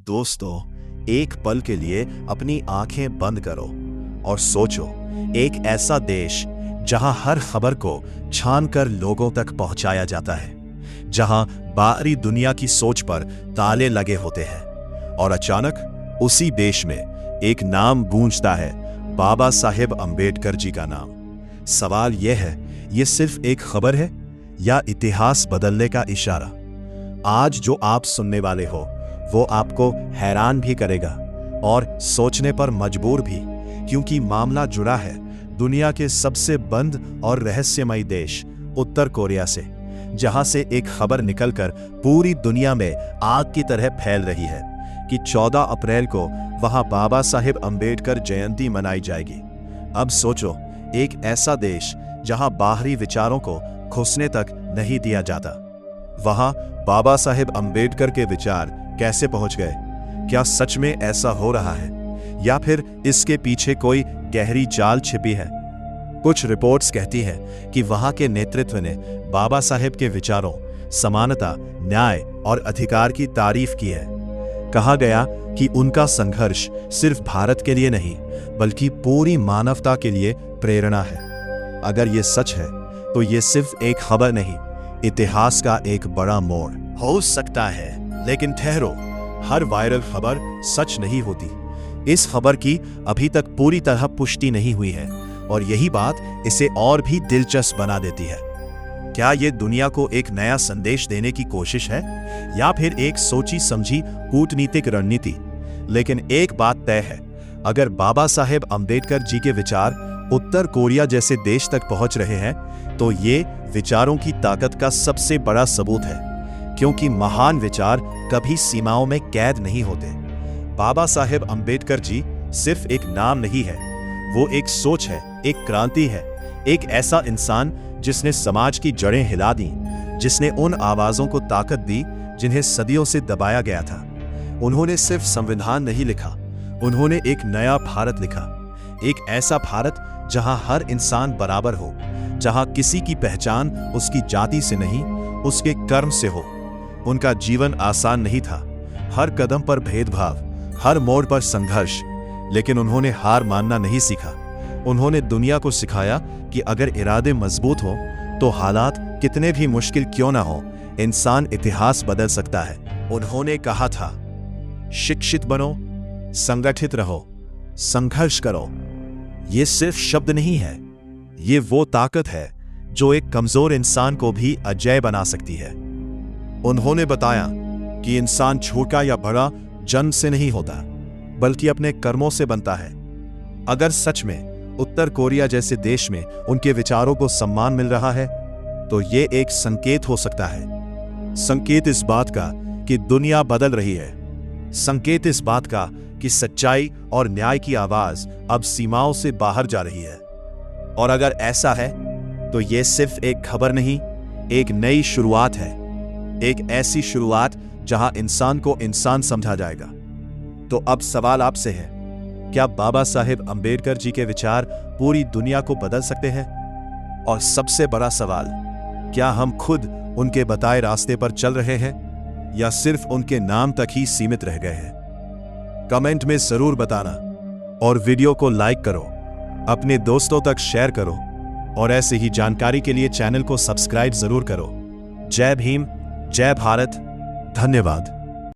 दोस्तों, एक पल के लिए अपनी आंखें बंद करो और सोचो, एक ऐसा देश जहां हर खबर को छानकर लोगों तक पहुंचाया जाता है, जहां बाहरी दुनिया की सोच पर ताले लगे होते हैं, और अचानक उसी देश में एक नाम गूंजता है, बाबा साहेब अंबेडकर जी का नाम। सवाल यह है, ये सिर्फ एक खबर है या इतिहास बदलने का इशारा? आज जो आप सुनने वाले हो वो आपको हैरान भी करेगा और सोचने पर मजबूर भी, क्योंकि मामला जुड़ा है दुनिया के सबसे बंद और रहस्यमयी देश उत्तर कोरिया से, जहां से एक खबर निकलकर पूरी दुनिया में आग की तरह फैल रही है कि 14 अप्रैल को वहां बाबा साहेब अंबेडकर जयंती मनाई जाएगी। अब सोचो, एक ऐसा देश जहां बाहरी विचारों को घुसने तक नहीं दिया जाता, वहां बाबा साहेब अंबेडकर के विचार कैसे पहुंच गए? क्या सच में ऐसा हो रहा है या फिर इसके पीछे कोई गहरी चाल छिपी है? कुछ रिपोर्ट्स कहती हैं कि वहां के नेतृत्व ने बाबा साहेब के विचारों, समानता, न्याय और अधिकार की तारीफ की है। कहा गया कि उनका संघर्ष सिर्फ भारत के लिए नहीं बल्कि पूरी मानवता के लिए प्रेरणा है। अगर ये सच है तो ये सिर्फ एक खबर नहीं, इतिहास का एक बड़ा मोड़ हो सकता है। लेकिन ठहरो, हर वायरल खबर सच नहीं होती। इस खबर की अभी तक पूरी तरह पुष्टि नहीं हुई है, और यही बात इसे और भी दिलचस्प बना देती है। क्या ये दुनिया को एक नया संदेश देने की कोशिश है या फिर एक सोची समझी कूटनीतिक रणनीति? लेकिन एक बात तय है, अगर बाबा साहेब अंबेडकर जी के विचार उत्तर कोरिया जैसे देश तक पहुंच रहे हैं तो ये विचारों की ताकत का सबसे बड़ा सबूत है, क्योंकि महान विचार कभी सीमाओं में कैद नहीं होते। बाबा साहेब अंबेडकर जी सिर्फ एक नाम नहीं है, वो एक सोच है, एक क्रांति है, एक ऐसा इंसान जिसने समाज की जड़ें हिला दी, जिसने उन आवाजों को ताकत दी जिन्हें सदियों से दबाया गया था। उन्होंने सिर्फ संविधान नहीं लिखा, उन्होंने एक नया भारत लिखा, एक ऐसा भारत जहां हर इंसान बराबर हो, जहां किसी की पहचान उसकी जाति से नहीं, उसके कर्म से हो। उनका जीवन आसान नहीं था, हर कदम पर भेदभाव, हर मोड़ पर संघर्ष, लेकिन उन्होंने हार मानना नहीं सीखा। उन्होंने दुनिया को सिखाया कि अगर इरादे मजबूत हो तो हालात कितने भी मुश्किल क्यों ना हो, इंसान इतिहास बदल सकता है। उन्होंने कहा था, शिक्षित बनो, संगठित रहो, संघर्ष करो। ये सिर्फ शब्द नहीं है, ये वो ताकत है जो एक कमजोर इंसान को भी अजेय बना सकती है। उन्होंने बताया कि इंसान छोटा या बड़ा जन्म से नहीं होता, बल्कि अपने कर्मों से बनता है। अगर सच में उत्तर कोरिया जैसे देश में उनके विचारों को सम्मान मिल रहा है तो ये एक संकेत हो सकता है। संकेत इस बात का कि दुनिया बदल रही है, संकेत इस बात का कि सच्चाई और न्याय की आवाज अब सीमाओं से बाहर जा रही है। और अगर ऐसा है तो ये सिर्फ एक खबर नहीं, एक नई शुरुआत है, एक ऐसी शुरुआत जहां इंसान को इंसान समझा जाएगा। तो अब सवाल आपसे है, क्या बाबा साहेब अंबेडकर जी के विचार पूरी दुनिया को बदल सकते हैं? और सबसे बड़ा सवाल, क्या हम खुद उनके बताए रास्ते पर चल रहे हैं या सिर्फ उनके नाम तक ही सीमित रह गए हैं? कमेंट में जरूर बताना, और वीडियो को लाइक करो, अपने दोस्तों तक शेयर करो, और ऐसे ही जानकारी के लिए चैनल को सब्सक्राइब जरूर करो। जय भीम, जय भारत, धन्यवाद।